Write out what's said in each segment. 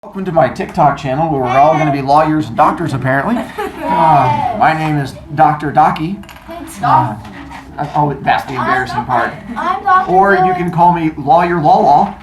Welcome to my TikTok channel where we're all going to be lawyers and doctors apparently. My name is Dr. Docky. Oh, that's the embarrassing part. Or you can call me Lawyer Lala.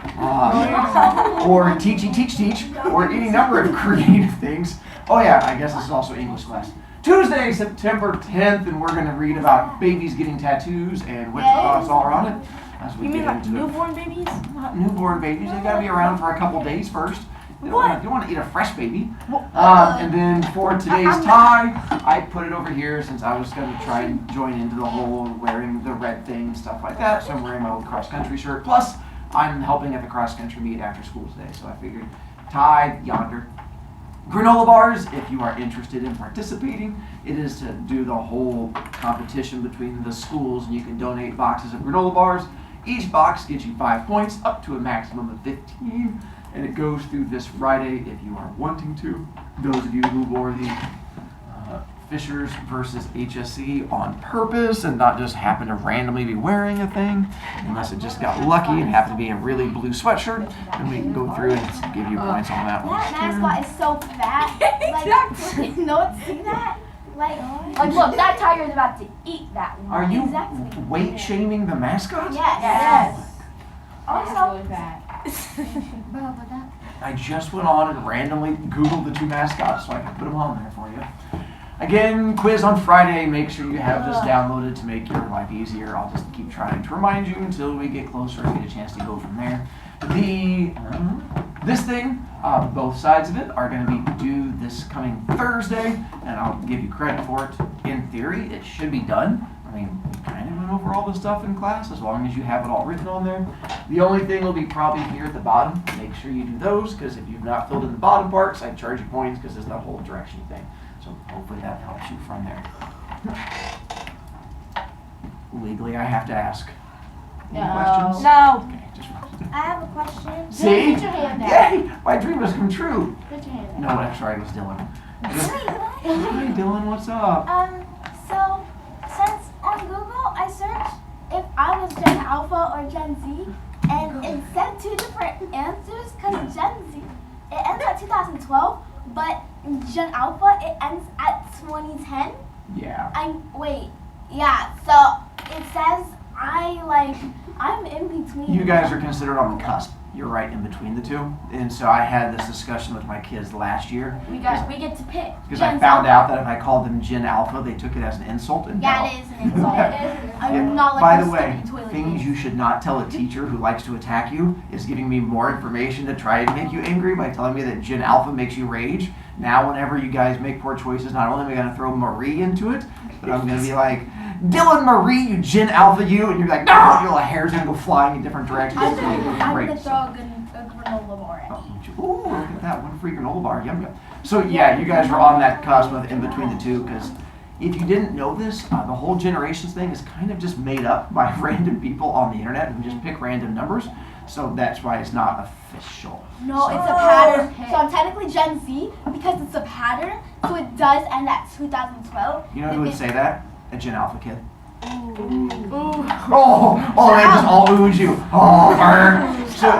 Or Teachy Teach. Or any number of creative things. Oh yeah, I guess this is also English class. Tuesday, September 10th, and we're going to read about babies getting tattoos and what thoughts are on it. As we You mean get like into newborn babies? Not newborn babies. They got to be around for a couple days first. You don't want to eat a fresh baby. And then for today's tie, I put it over here since I was going to try and join into the whole wearing the red thing and stuff like that. So I'm wearing my old cross-country shirt. Plus, I'm helping at the cross-country meet after school today. So I figured tie yonder. Granola bars, if you are interested in participating, it is to do the whole competition between the schools, and you can donate boxes of granola bars. Each box gets you 5 points, up to a maximum of 15, and it goes through this Friday if you are wanting to. Those of you who wore the Fishers versus HSC on purpose and not just happen to randomly be wearing a thing, unless it just got lucky and happened to be a really blue sweatshirt, then we can go through and give you points on that one. That mascot is so fat. Like, no, see that? Like look, that tiger is about to eat that one. Are you exactly weight shaming the mascot? Yes. Also, Also, I just went on and randomly Googled the two mascots so I can put them on there for you. Again, quiz on Friday. Make sure you have this downloaded to make your life easier. I'll just keep trying to remind you until we get closer and get a chance to go from there. This thing, both sides of it are going to be due this coming Thursday, and I'll give you credit for it. In theory, it should be done. I mean, we kind of went over all the stuff in class as long as you have it all written on there. The only thing will be probably here at the bottom. Make sure you do those, because if you've not filled in the bottom parts, I charge you points because it's the whole direction thing. So hopefully that helps you from there. Legally, I have to ask. Any questions? no. Okay, just I have a question. see? Put your hand down. Yay! My dream has come true. Put your hand No, down. I'm sorry, it was Dylan. Hi, Dylan, what's up? So since on Google I searched if I was Gen Alpha or Gen Z, and it said two different answers because Gen Z it ends at 2012, but Gen Alpha it ends at 2010. Yeah. So it says I'm in between. You guys are considered on the cusp. You're right in between the two. And so I had this discussion with my kids last year. We get to pick. Because I found out that if I called them Gen Alpha, they took it as an insult. And Yeah, it is an insult. I'm not like by a the way, stupid toilet things is. you should not tell a teacher who likes to attack you is giving me more information to try and make you angry by telling me that Gen Alpha makes you rage. Now, whenever you guys make poor choices, not only am I going to throw Marie into it, but I'm going to be like, Dylan Marie, you Gen Alpha you, and you're like, no, your hair's going to go flying in different directions. It's going to go I'm great. gonna throw a granola bar at you. Ooh, look at that, one free granola bar, yum yum. So yeah, you guys were on that cusp of in between the two, because if you didn't know this, the whole generations thing is kind of just made up by random people on the internet who just pick random numbers. So that's why it's not official. No, it's a pattern. So I'm technically Gen Z because it's a pattern. So it does end at 2012. You know who would say that? A Gen Alpha kid. Oh, they just all ooze you. Oh, burn. So,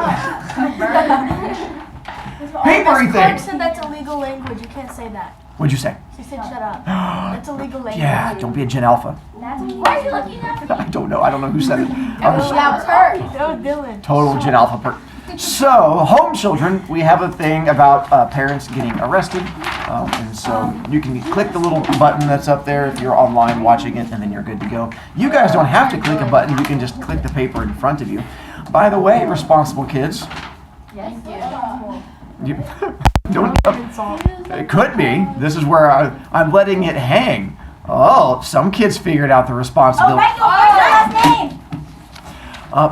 papery Clark thing. said that's illegal language. You can't say that. What'd you say? She said shut up. That's illegal language. Yeah, don't be a Gen Alpha. Why are you looking at me? I don't know who said it. That was her. Oh, Dylan. Total Gen Alpha per. So, home children, we have a thing about parents getting arrested. And so you can click the little button that's up there if you're online watching it, and then you're good to go. You guys don't have to click a button. You can just click the paper in front of you. By the way, responsible kids, Yes, you don't. It could be. This is where I'm letting it hang. Oh, some kids figured out the responsibility. What's your last name?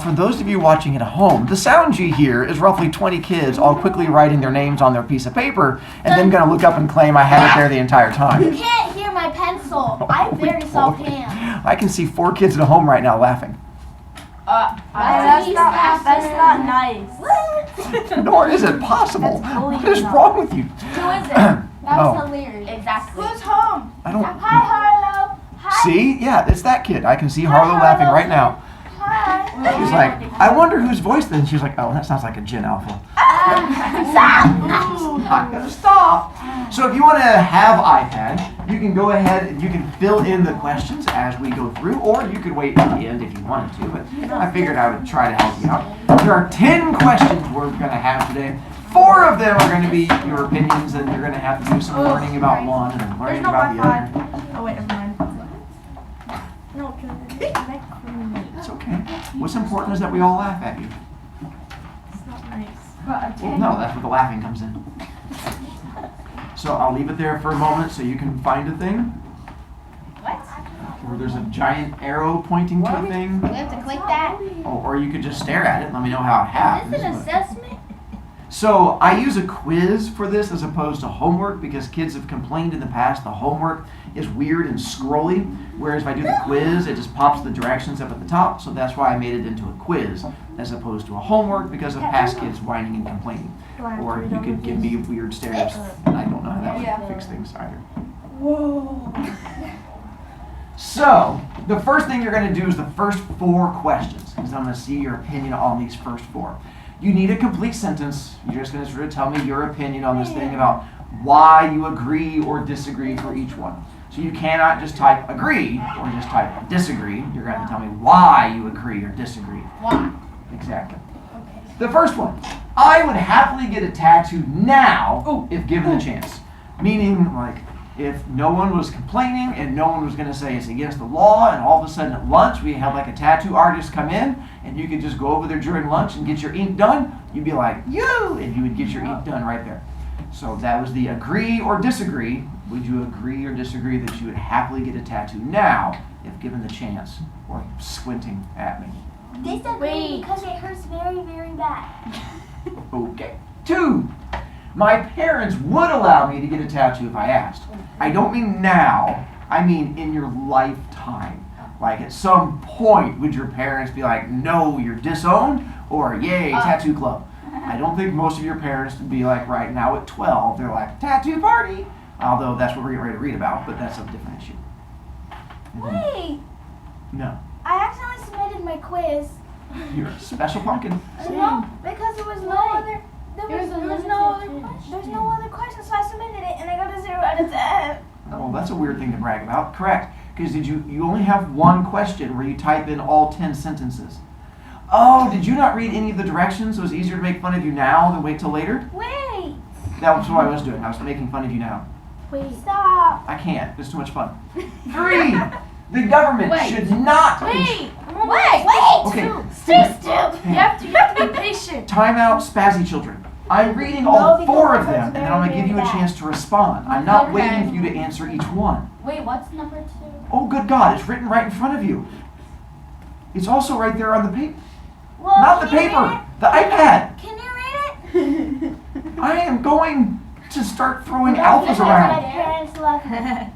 For those of you watching at home, the sound you hear is roughly 20 kids all quickly writing their names on their piece of paper and then going to look up and claim I had it there the entire You time. can't hear my pencil. I'm very soft hands. I can see 4 kids at home right now laughing. That's not nice. Nor is it possible. That's bullying What is enough. wrong with you? Who is it? That was Oh. hilarious. Exactly. Who's home? I don't Hi, Harlow. Hi. see. Yeah, it's that kid. I can see Harlow laughing right now. Hi. She's like, I wonder whose voice then. She's like, oh, that sounds like a Gen Alpha. Stop. not going to stop. So if you want to have iPad, you can go ahead and you can fill in the questions as we go through, or you could wait at the end if you wanted to, but I figured I would try to help you out. There are 10 questions we're going to have today. 4 of them are going to be your opinions, and you're going to have to do some learning about one and then learning about the other. Oh, wait, never mind. No, It's okay. What's important is that we all laugh at you. it's not nice. Well, no, that's where the laughing comes in. So I'll leave it there for a moment so you can find a thing. What? Or there's a giant arrow pointing to a thing. We have to click that. Oh, or you could just stare at it and let me know how it happens. Is it an but- assessment? So I use a quiz for this as opposed to homework because kids have complained in the past the homework is weird and scrolly, whereas if I do the quiz, it just pops the directions up at the top. So that's why I made it into a quiz as opposed to a homework because of past kids whining and complaining. Or you could give me weird stares, and I don't know how that would fix things either. Whoa. So the first thing you're going to do is the first 4 questions, because I'm going to see your opinion on these first 4. You need a complete sentence. You're just going to sort of tell me your opinion on this thing about why you agree or disagree for each one. So you cannot just type agree or just type disagree. You're going to have to tell me why you agree or disagree. Why? Exactly. The first one. I would happily get a tattoo now if given the chance. Meaning, like, if no one was complaining and no one was going to say it's against the law, and all of a sudden at lunch we had like a tattoo artist come in and you could just go over there during lunch and get your ink done, you'd be like, you! And you would get your ink done right there. So that was the agree or disagree. Would you agree or disagree that you would happily get a tattoo now if given the chance? Or squinting at me. Disagree because it hurts very, very bad. Okay. 2. My parents would allow me to get a tattoo if I asked. I don't mean now, I mean in your lifetime. Like at some point would your parents be like, no, you're disowned, or yay, tattoo club. I don't think most of your parents would be like right now at 12, they're like, tattoo party. Although that's what we're getting ready to read about, but that's a different issue. Wait, No, I accidentally submitted my quiz. you're a special pumpkin. No, because there was no other. There's no other question, so I submitted it and I got a 0 out of 10. Well, that's a weird thing to brag about. Correct. Because you only have one question where you type in all 10 sentences. Oh, did you not read any of the directions? So it's easier to make fun of you now than wait till later? Wait, That was what I was doing. I was making fun of you now. stop. I can't. It's too much fun. 3. The government should not. Wait. Wait. Okay. Stay still. You have to be patient. Time out, spazzy children. I'm reading all 4 of them, and then I'm going to give you a chance to respond. I'm not waiting for you to answer each one. Wait, what's number 2? Oh, good God, it's written right in front of you. It's also right there on the paper. Well, Not the paper, the iPad. Can you read it? I am going to start throwing alphas around. My parents love me.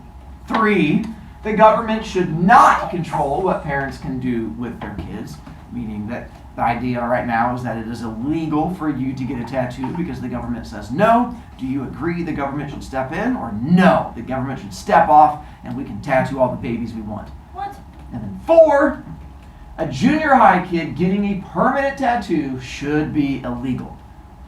3, the government should not control what parents can do with their kids, meaning that the idea right now is that it is illegal for you to get a tattoo because the government says no. Do you agree the government should step in, or no, the government should step off and we can tattoo all the babies we want? What? And then 4, a junior high kid getting a permanent tattoo should be illegal.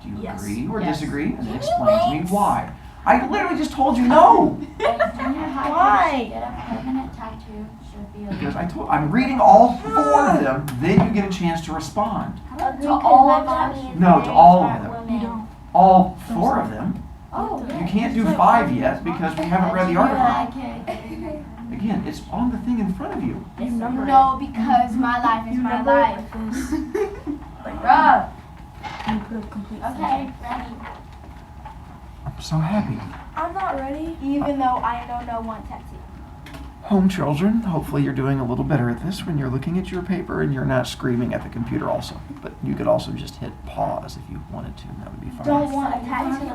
Do you Yes. agree or Yes. disagree? And then Can you explain to me wait? why. I literally just told you no. Why? Get a permanent tattoo should be Because I'm reading all 4 of them, then you get a chance to respond. to all of them. No, to all of them. You don't. All 4 of them. Oh, You can't do 5 yet because we haven't read the article. okay. Again, it's on the thing in front of you. No, because my life is my life. Bruh. You put a complete Okay, ready. I'm so happy. I'm not ready. Even though I don't know one tattoo. Home children, hopefully you're doing a little better at this when you're looking at your paper and you're not screaming at the computer also. But you could also just hit pause if you wanted to, and that would be fine. Don't want a tattoo.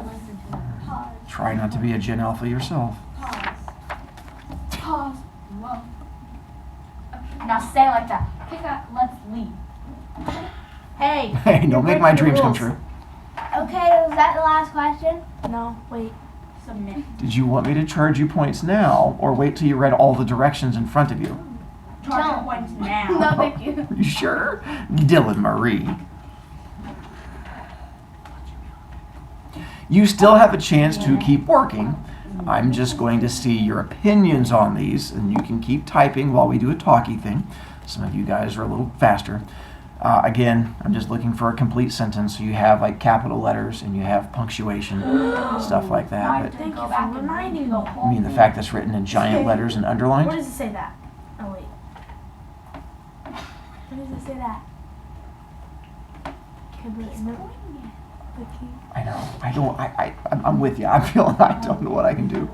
Pause. Try not to be a Gen Alpha yourself. Pause. Pause. Whoa. Now say like that. Pick up, let's leave. Hey. Hey, don't make my dreams come true. Okay, was that the last question? No, wait. Submit. Did you want me to charge you points now, or wait till you read all the directions in front of you? Charge Don't. your points now. No, thank you. Are you sure? Dylan Marie. You still have a chance to keep working. I'm just going to see your opinions on these, and you can keep typing while we do a talkie thing. Some of you guys are a little faster. Again, I'm just looking for a complete sentence. So you have like capital letters and you have punctuation, stuff like that. But Thank you for reminding me. I mean the fact that's written in giant letters and Where underlined. does it say that? Oh wait. Where does it say that? Okay, but it's not the key. I know. I'm with you. I'm feeling I don't know what I can do.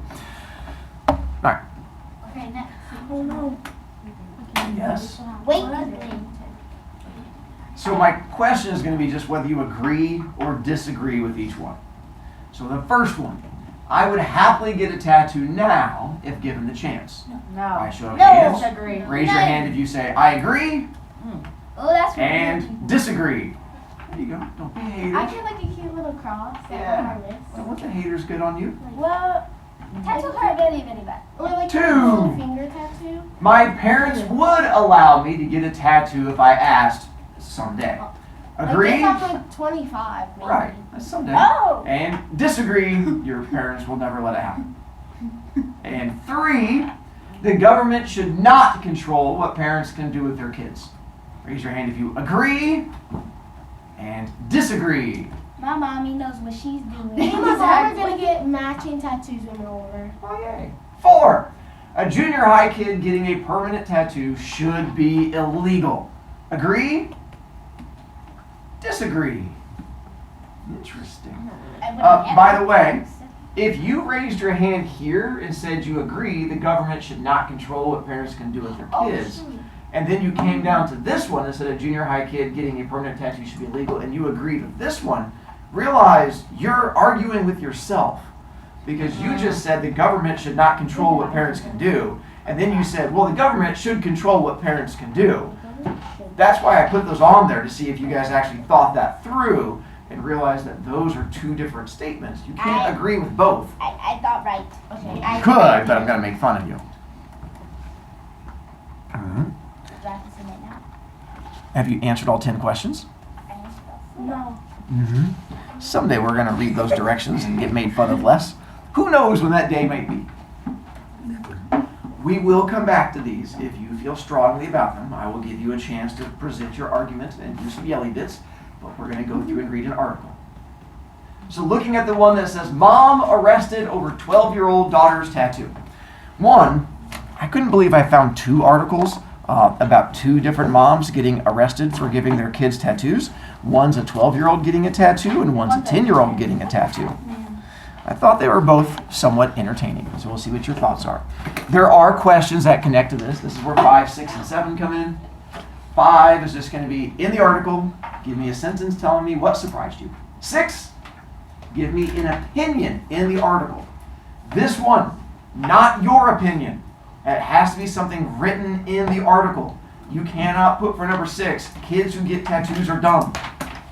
All right. Okay, next. Oh no. Yes. Wait. So my question is going to be just whether you agree or disagree with each one. So the first one, I would happily get a tattoo now if given the chance. No. I show of No. hands. Disagree. Raise your hand if you say I agree Oh, that's really and disagree. There you go. Don't be a hater. I get like a cute little cross Yeah. on my wrist. Don't let the haters get on you. Well, tattoos hurt very, very bad. Or like Two. a little finger tattoo. My parents would allow me to get a tattoo if I asked someday. Agree? Like if I'm like 25, maybe. Right. That's someday. Oh! And disagree, your parents will never let it happen. And 3, the government should not control what parents can do with their kids. Raise your hand if you agree and disagree. My mommy knows what she's doing. Me and my mom are gonna get matching tattoos when we're older. Oh, yay. 4, a junior high kid getting a permanent tattoo should be illegal. Agree? Disagree. Interesting. By the way, if you raised your hand here and said you agree, the government should not control what parents can do with their kids. And then you came down to this one and said a junior high kid getting a permanent tattoo should be illegal, and you agreed with this one, realize you're arguing with yourself. Because you just said the government should not control what parents can do, and then you said, well, the government should control what parents can do. That's why I put those on there, to see if you guys actually thought that through and realized that those are two different statements. You can't agree with both. I thought right. Okay. I Could, but I'm going to make fun of you. Do I have to submit now? Have you answered all 10 questions? I answered all. No. Someday we're going to read those directions and get made fun of less. Who knows when that day might be? We will come back to these if you feel strongly about them. I will give you a chance to present your argument and do some yelly bits, but we're going to go through and read an article. So looking at the one that says, Mom arrested over 12-year-old daughter's tattoo. One, I couldn't believe I found 2 articles about 2 different moms getting arrested for giving their kids tattoos. One's a 12-year-old getting a tattoo, and one's a 10-year-old getting a tattoo. I thought they were both somewhat entertaining, so we'll see what your thoughts are. There are questions that connect to this. This is where 5, 6, and 7 come in. 5 is just going to be in the article. Give me a sentence telling me what surprised you. 6, give me an opinion in the article. This one, not your opinion. It has to be something written in the article. You cannot put for number 6, kids who get tattoos are dumb,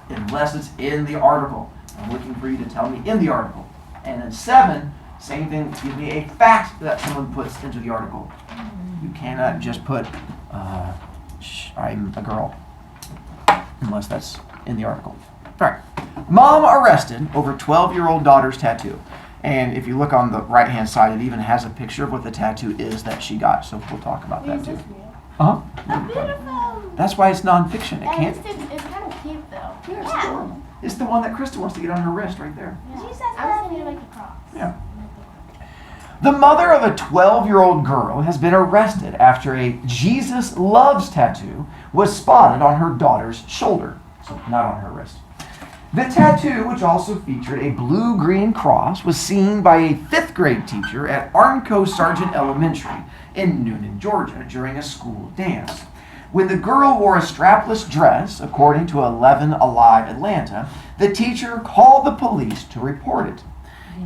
unless it's in the article. I'm looking for you to tell me in the article. And then 7, same thing, give me a fact that someone puts into the article. You cannot just put, I'm a girl, unless that's in the article. All right. Mom arrested over 12-year-old daughter's tattoo. And if you look on the right-hand side, it even has a picture of what the tattoo is that she got. So we'll talk about that too. Uh-huh. Oh, beautiful. That's why it's nonfiction. It And can't. it's kind of cute though. Yeah, it's adorable. It's the one that Krista wants to get on her wrist right there. She says I was thinking like a cross. Yeah. The mother of a 12-year-old girl has been arrested after a Jesus Loves tattoo was spotted on her daughter's shoulder. So not on her wrist. The tattoo, which also featured a blue-green cross, was seen by a 5th grade teacher at Armco Sargent Elementary in Noonan, Georgia, during a school dance. When the girl wore a strapless dress, according to 11 Alive Atlanta, the teacher called the police to report it.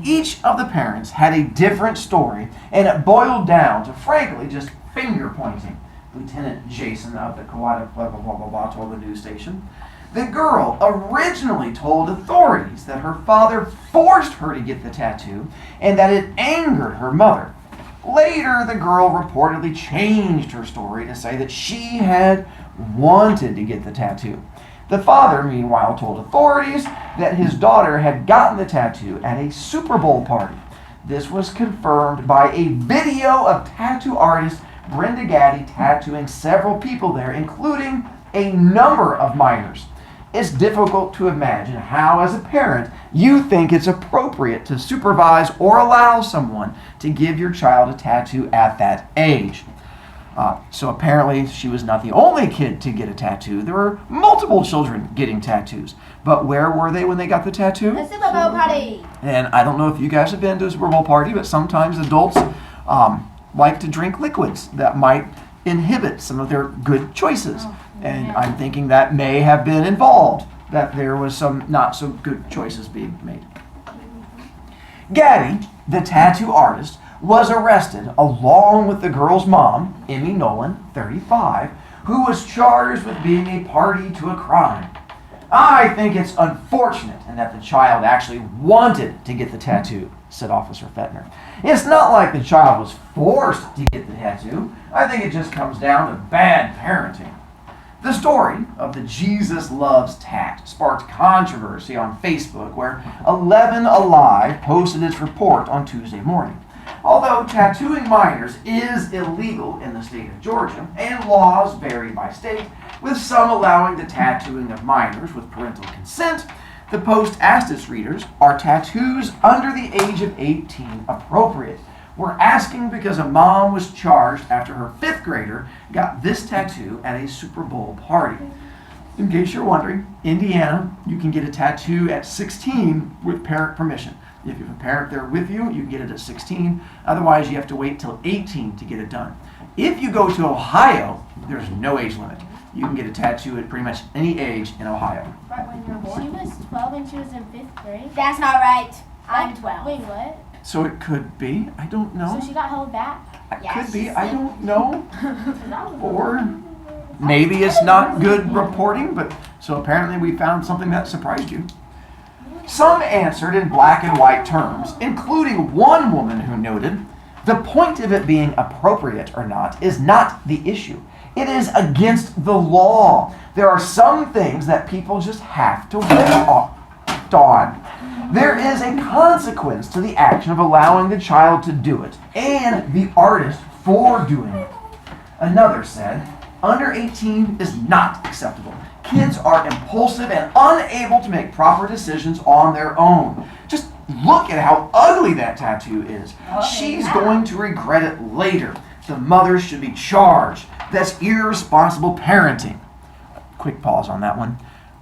Each of the parents had a different story, and it boiled down to, frankly, just finger-pointing. Lieutenant Jason of the Kawada blah, blah, blah, blah, blah, told the news station. The girl originally told authorities that her father forced her to get the tattoo and that it angered her mother. Later, the girl reportedly changed her story to say that she had wanted to get the tattoo. The father, meanwhile, told authorities that his daughter had gotten the tattoo at a Super Bowl party. This was confirmed by a video of tattoo artist Brenda Gaddy tattooing several people there, including a number of minors. It's difficult to imagine how, as a parent, you think it's appropriate to supervise or allow someone to give your child a tattoo at that age. So apparently she was not the only kid to get a tattoo. There were multiple children getting tattoos. But where were they when they got the tattoo? The Super Bowl party. And I don't know if you guys have been to a Super Bowl party, but sometimes adults like to drink liquids that might inhibit some of their good choices. And I'm thinking that may have been involved, that there was some not so good choices being made. Gaddy, the tattoo artist, was arrested along with the girl's mom, Emmy Nolan, 35, who was charged with being a party to a crime. I think it's unfortunate and that the child actually wanted to get the tattoo, said Officer Fettner. It's not like the child was forced to get the tattoo. I think it just comes down to bad parenting. The story of the Jesus Loves Tat sparked controversy on Facebook, where 11 Alive posted its report on Tuesday morning. Although tattooing minors is illegal in the state of Georgia, and laws vary by state, with some allowing the tattooing of minors with parental consent, the Post asked its readers, are tattoos under the age of 18 appropriate? We're asking because a mom was charged after her 5th grader got this tattoo at a Super Bowl party. In case you're wondering, Indiana, you can get a tattoo at 16 with parent permission. If you have a parent there with you, you can get it at 16. Otherwise, you have to wait till 18 to get it done. If you go to Ohio, there's no age limit. You can get a tattoo at pretty much any age in Ohio. Right when you're born. She was 12 and she was in 5th grade. That's not right. I'm 12. Wait, what? So it could be, I don't know. So she got held back? It could be, I don't know. Or maybe it's not good reporting, but so apparently we found something that surprised you. Some answered in black and white terms, including one woman who noted, the point of it being appropriate or not is not the issue. It is against the law. There are some things that people just have to wear on. There is a consequence to the action of allowing the child to do it, and the artist for doing it. Another said, under 18 is not acceptable. Kids are impulsive and unable to make proper decisions on their own. Just look at how ugly that tattoo is. She's going to regret it later. The mother should be charged. That's irresponsible parenting. Quick pause on that one.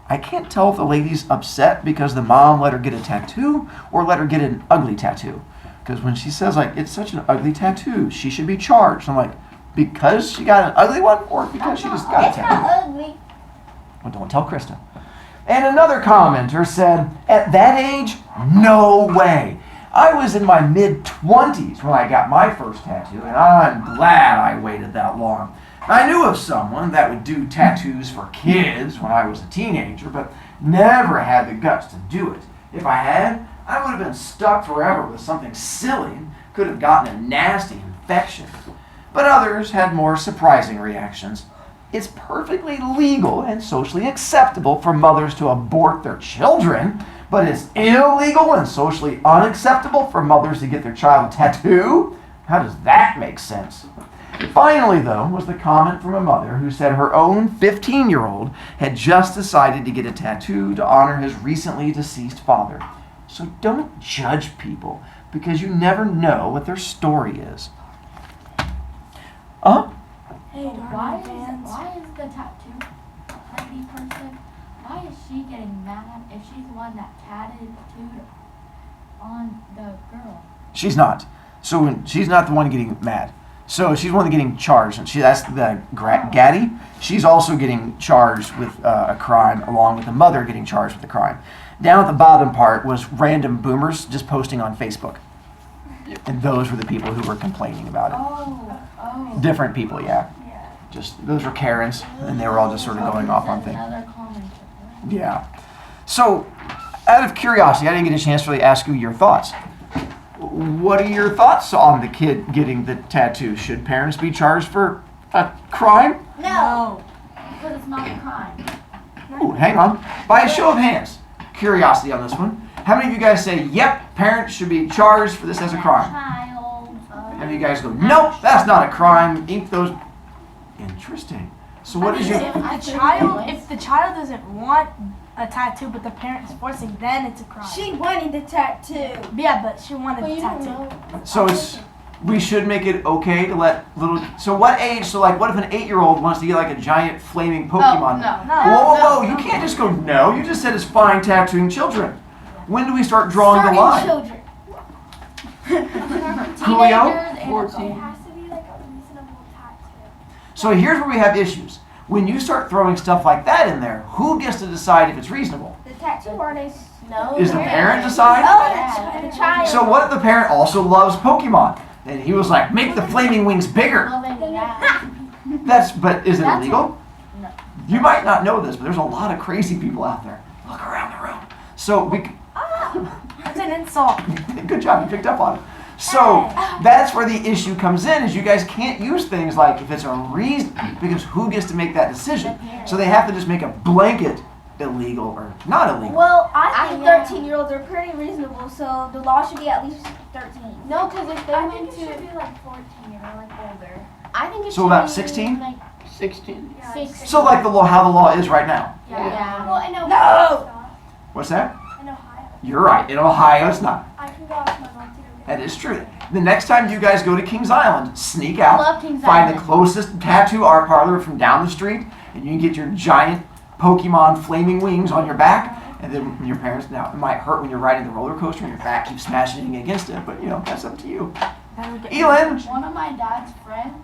I can't tell if the lady's upset because the mom let her get a tattoo or let her get an ugly tattoo. Because when she says, like, it's such an ugly tattoo, she should be charged. I'm like, because she got an ugly one or because she just got a It's tattoo? not ugly. Well, don't tell Krista. And another commenter said, at that age, no way. I was in my mid-20s when I got my first tattoo, and I'm glad I waited that long. I knew of someone that would do tattoos for kids when I was a teenager, but never had the guts to do it. If I had, I would have been stuck forever with something silly and could have gotten a nasty infection. But others had more surprising reactions. It's perfectly legal and socially acceptable for mothers to abort their children, but it's illegal and socially unacceptable for mothers to get their child a tattoo? How does that make sense? Finally, though, was the comment from a mother who said her own 15-year-old had just decided to get a tattoo to honor his recently deceased father. So don't judge people because you never know what their story is. Hey, Why Darwin fans. is the tattoo party person, why is she getting mad if she's the one that tattooed on the girl? She's not. So she's not the one getting mad. So she's the one getting charged. And that's the Gaddy. She's also getting charged with a crime, along with the mother getting charged with a crime. Down at the bottom part was random boomers just posting on Facebook. And those were the people who were complaining about it. Oh. Different people, yeah. Just those were Karens, and they were all just sort of going off on things. Another comment. Yeah. So, out of curiosity, I didn't get a chance to really ask you your thoughts. What are your thoughts on the kid getting the tattoo? Should parents be charged for a crime? No. Because it's not a crime. Ooh, hang on. By a show of hands, curiosity on this one. How many of you guys say, yep, parents should be charged for this as a crime? Child. How many of you guys go, nope, that's not a crime. Ink those. Interesting. So what is your... If the child doesn't want a tattoo, but the parent is forcing, then it's a crime. She wanted the tattoo. Yeah, but she wanted Well, the you don't tattoo. know. So it's... We should make it okay to let little... So what age... So like, what if an 8-year-old wants to get like a giant flaming Pokemon? no. Whoa. You can't just go, no. You just said it's fine tattooing children. When do we start drawing the line? Children. Julio? Teenagers and 14. It has to be like a reasonable tattoo. So here's where we have issues. When you start throwing stuff like that in there, who gets to decide if it's reasonable? The tattoo artist. No. Is the parent decide? Oh, the child. So what if the parent also loves Pokemon? And he was like, make the flaming wings bigger. But is it That's illegal? No. You might not know this, but there's a lot of crazy people out there. Look around the room. So It's an insult. good job, you picked up on it. So that's where the issue comes in, is you guys can't use things like if it's a reason, because who gets to make that decision? So they have to just make a blanket illegal or not illegal. Well, I think 13-year-olds are pretty reasonable, so the law should be at least 13. No, because if they I went think it should to, be like 14 or like older. I think it So should about be 16? Like 16. Yeah, 6. So like the law, how the law is right now. Yeah. Well, in Ohio, No! it's not. What's that? In Ohio. You're right. In Ohio, it's not. I can go ask my mom to go get That is true. The next time you guys go to Kings Island, sneak I out, love Kings find Island. the closest tattoo art parlor from down the street, and you can get your giant Pokemon flaming wings on your back. And then your parents, now it might hurt when you're riding the roller coaster and your back keeps smashing against it, but you know, that's up to you. Elin! One of my dad's friends,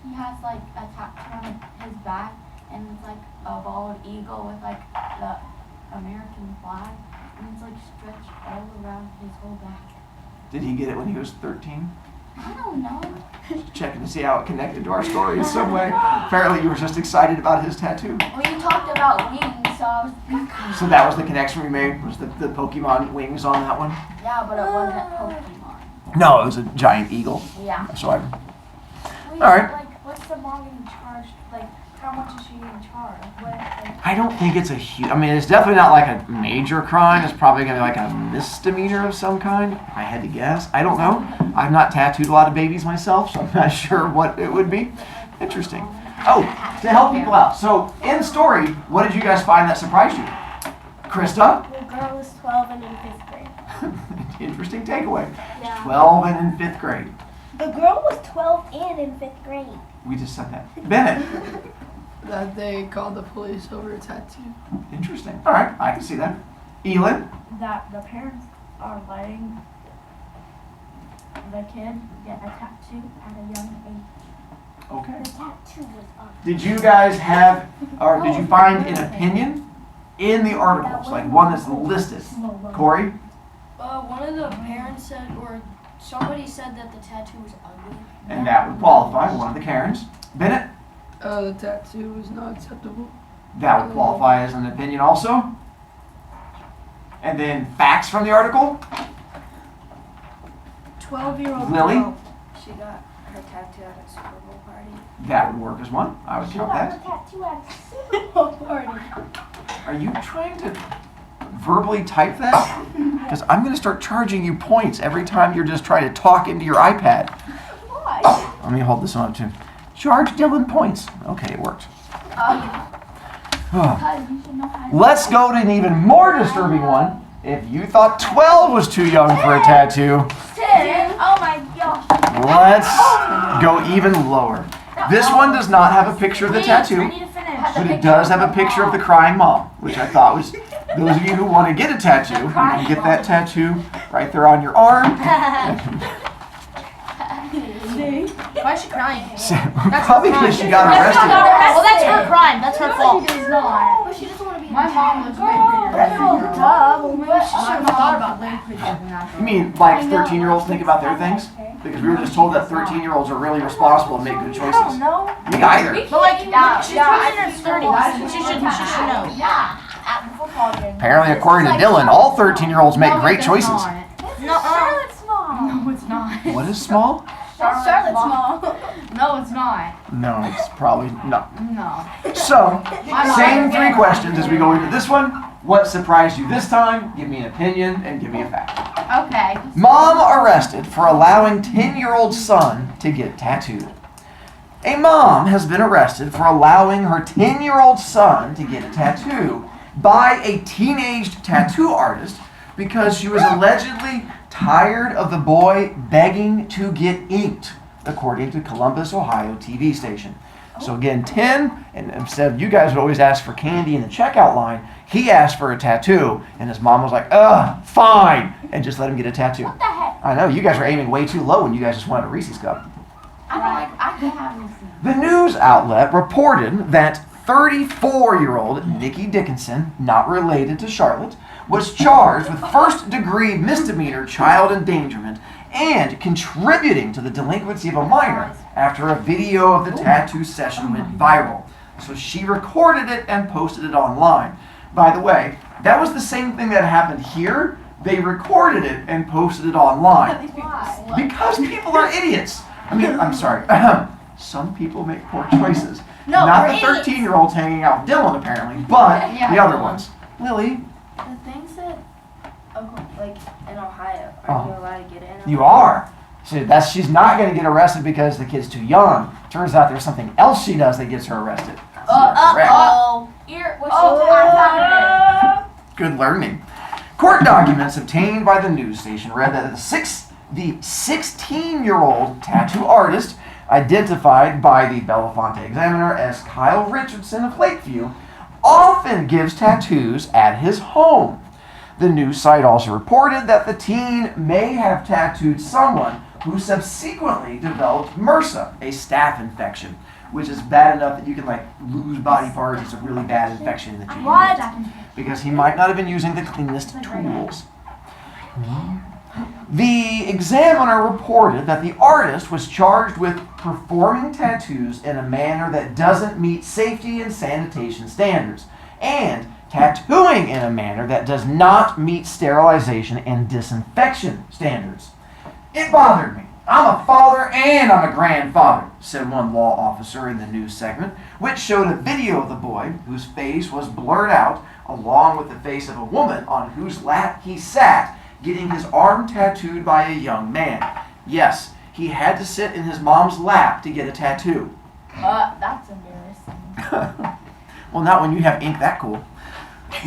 he has like a tattoo on his back, and it's like a bald eagle with like the American flag, and it's like stretched all around his whole back. Did he get it when he was 13? I don't know. Just checking to see how it connected to our story in some way. Apparently you were just excited about his tattoo. Well, you talked about wings, so I was thinking. So that was the connection we made, was the Pokemon wings on that one? Yeah, but it wasn't Pokemon. No, it was a giant eagle. Yeah. So I... Wait, All right. like, what's the mom getting charged? Like, how much is she getting charged? What, like, I don't think it's a huge... I mean, it's definitely not like a major crime. It's probably going to be like a misdemeanor of some kind. If I had to guess. I don't know. I've not tattooed a lot of babies myself, so I'm not sure what it would be. Interesting. Oh, to help people out. So, in story, what did you guys find that surprised you? Krista? the girl was 12 and in 5th grade. Interesting takeaway. Yeah. 12 and in 5th grade. The girl was 12 and in 5th grade. We just said that. Bennett. That they called the police over a tattoo. Interesting. All right, I can see that. Elin? That the parents are letting the kid get a tattoo at a young age. Okay. The tattoo was up. Did you guys have, or did you find an opinion in the articles, like one that's listed? Corey? One of the parents said, or somebody said that the tattoo was ugly. And that would qualify, one of the Karens. Bennett? The tattoo was not acceptable. That would qualify as an opinion also. And then facts from the article? 12-year-old Lily? girl. She got her tattoo at a Super Bowl party. That would work as one. I would She count got that. the tattoo at a Super Bowl party. Are you trying to verbally type that? Because I'm going to start charging you points every time you're just trying to talk into your iPad. Why? Let me hold this one up too. Charge Dylan points. Okay, it worked. Because you should know how to Let's go to an even more disturbing one. If you thought 12 was too young for a tattoo, 10. Oh my gosh. let's go even lower. This one does not have a picture of the I tattoo, need to finish. but it does have a picture of the crying mom, which I thought was, those of you who want to get a tattoo, you can get that tattoo right there on your arm. Why is she crying? Probably because she got arrested. Well, that's her crime. That's her fault. She does not. But she doesn't want to be. My mom was way prettier than that girl. My mom thought about way prettier than that. You mean like 13-year-olds think about their things? Because we were just told that 13-year-olds are really responsible and make good choices. No. Me either. But like, Yeah, she's yeah, twisting her skirting. She should know. Yeah, at the football game. Apparently, according to Dylan, all 13-years-olds make great choices. No, Charlotte's mom. No, it's not. What is small? Charlotte's mom. No, it's not. No, it's probably not. No. So, mom same is 3 gay. questions as we go into this one. What surprised you this time? Give me an opinion and give me a fact. Okay. Mom arrested for allowing 10-year-old son to get tattooed. A mom has been arrested for allowing her 10-year-old son to get a tattoo by a teenage tattoo artist because she was allegedly tired of the boy begging to get inked, according to Columbus, Ohio TV station. So again, 10, and instead of you guys would always ask for candy in the checkout line, he asked for a tattoo, and his mom was like, fine, and just let him get a tattoo. What the heck? I know, you guys were aiming way too low when you guys just wanted a Reese's cup. I can't have Reese's. The news outlet reported that 34-year-old Nikki Dickinson, not related to Charlotte, was charged with first-degree misdemeanor child endangerment and contributing to the delinquency of a minor after a video of the tattoo session went viral. So she recorded it and posted it online. By the way, that was the same thing that happened here. They recorded it and posted it online. Why? Because people are idiots. I mean, I'm sorry. Some people make poor choices. No, Not we're the idiots. 13-year-olds hanging out with Dylan, apparently, but Yeah. the other ones. Lily, The things that, like in Ohio, Oh. are you allowed to get in? you are. She's not going to get arrested because the kid's too young. Turns out there's something else she does that gets her arrested. So you're correct. Oh. Good learning. Court documents obtained by the news station read that the 16-year-old tattoo artist, identified by the Belafonte Examiner as Kyle Richardson of Lakeview, often gives tattoos at his home. The news site also reported that the teen may have tattooed someone who subsequently developed MRSA, a staph infection, which is bad enough that you can lose body parts. It's a really bad infection that you What? get because he might not have been using the cleanest tools. The Examiner reported that the artist was charged with performing tattoos in a manner that doesn't meet safety and sanitation standards, and tattooing in a manner that does not meet sterilization and disinfection standards. It bothered me. I'm a father and I'm a grandfather, said one law officer in the news segment, which showed a video of the boy whose face was blurred out, along with the face of a woman on whose lap he sat, getting his arm tattooed by a young man. Yes, he had to sit in his mom's lap to get a tattoo. That's embarrassing. Well, not when you have ink that cool.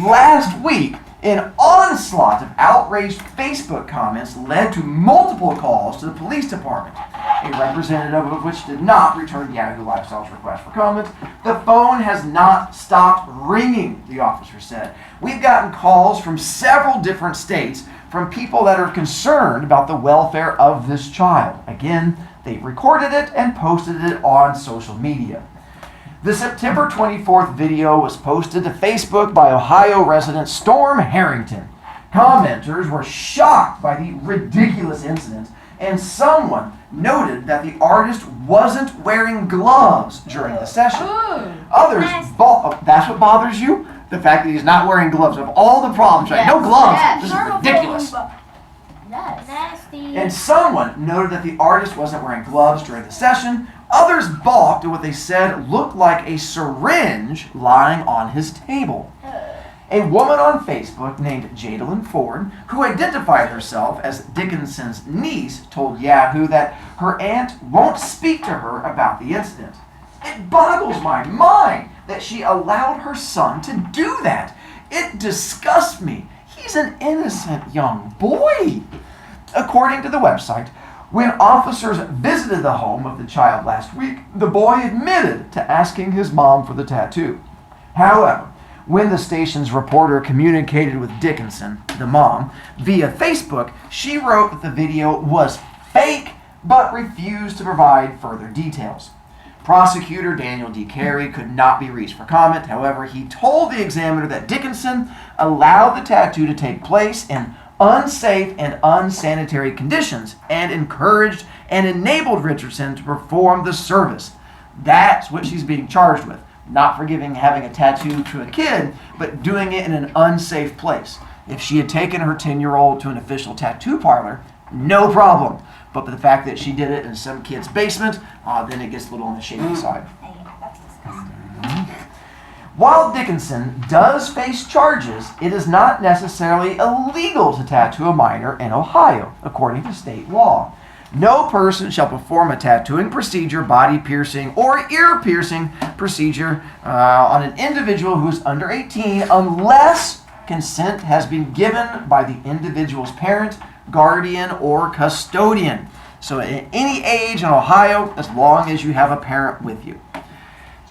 Last week, an onslaught of outraged Facebook comments led to multiple calls to the police department, a representative of which did not return Yahoo Lifestyle's request for comment. The phone has not stopped ringing, the officer said. We've gotten calls from several different states from people that are concerned about the welfare of this child. Again, they recorded it and posted it on social media. The September 24th video was posted to Facebook by Ohio resident Storm Harrington. Commenters were shocked by the ridiculous incident, and someone noted that the artist wasn't wearing gloves during the session. Others, that's what bothers you? The fact that he's not wearing gloves. Of all the problems, right? No gloves. This is ridiculous. Yes. Nasty. And someone noted that the artist wasn't wearing gloves during the session. Others balked at what they said looked like a syringe lying on his table. A woman on Facebook named Jadalyn Ford, who identified herself as Dickinson's niece, told Yahoo that her aunt won't speak to her about the incident. It boggles my mind that she allowed her son to do that. It disgusts me. He's an innocent young boy. According to the website, when officers visited the home of the child last week, the boy admitted to asking his mom for the tattoo. However, when the station's reporter communicated with Dickinson, the mom, via Facebook, she wrote that the video was fake but refused to provide further details. Prosecutor Daniel D. Carey could not be reached for comment. However, he told the Examiner that Dickinson allowed the tattoo to take place in unsafe and unsanitary conditions and encouraged and enabled Richardson to perform the service. That's what she's being charged with. Not for having a tattoo to a kid, but doing it in an unsafe place. If she had taken her 10-year-old to an official tattoo parlor, no problem. But the fact that she did it in some kid's basement, then it gets a little on the shady side. That's disgusting. While Dickinson does face charges, it is not necessarily illegal to tattoo a minor in Ohio, according to state law. No person shall perform a tattooing procedure, body piercing, or ear piercing procedure on an individual who is under 18 unless consent has been given by the individual's parent, guardian, or custodian. So at any age in Ohio, as long as you have a parent with you.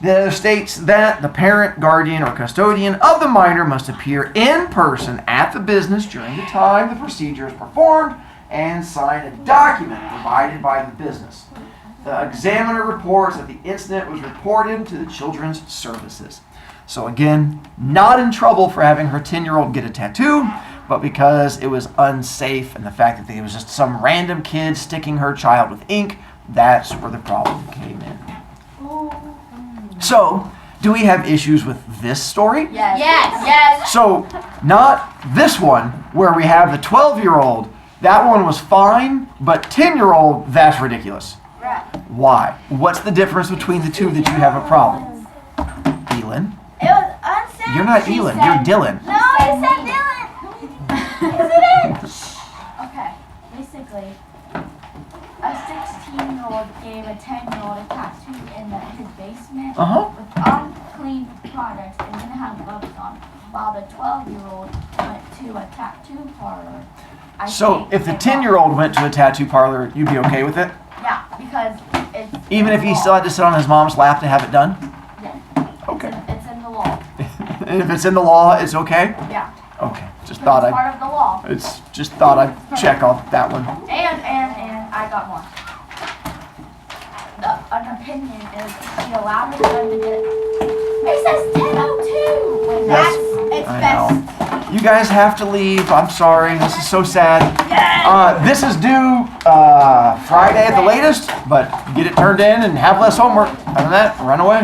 The states that the parent, guardian, or custodian of the minor must appear in person at the business during the time the procedure is performed and sign a document provided by the business. The examiner reports that the incident was reported to the Children's Services. So again, not in trouble for having her 10-year-old get a tattoo, but because it was unsafe and the fact that there was just some random kid sticking her child with ink, that's where the problem came in. So, do we have issues with this story? Yes. Yes. So, not this one where we have the 12-year-old. That one was fine, but 10-year-old, that's ridiculous. Right. Why? What's the difference between the two that you have a problem? Elin? It was unsafe. You're not She Elin, said- you're Dylan. No, you said Dylan. Okay. Basically, a 16-year-old gave a 10-year-old a tattoo in his basement with unclean products and didn't have gloves on, while the 12-year-old went to a tattoo parlor. So, if the 10-year-old went to a tattoo parlor, you'd be okay with it? Yeah, because it's Even if he still had to sit on his mom's lap to have it done? Yeah. Okay. It's in the law. And if it's in the law, it's okay? Yeah. Okay. Just It's thought part of the law. just thought I'd check on that one. And I got more. An opinion is he allowed his son to get it. It says 10:02. When Yes, It's I best. know. You guys have to leave. I'm sorry. This is so sad. This is due Friday at the latest, but get it turned in and have less homework. Other than that, run away.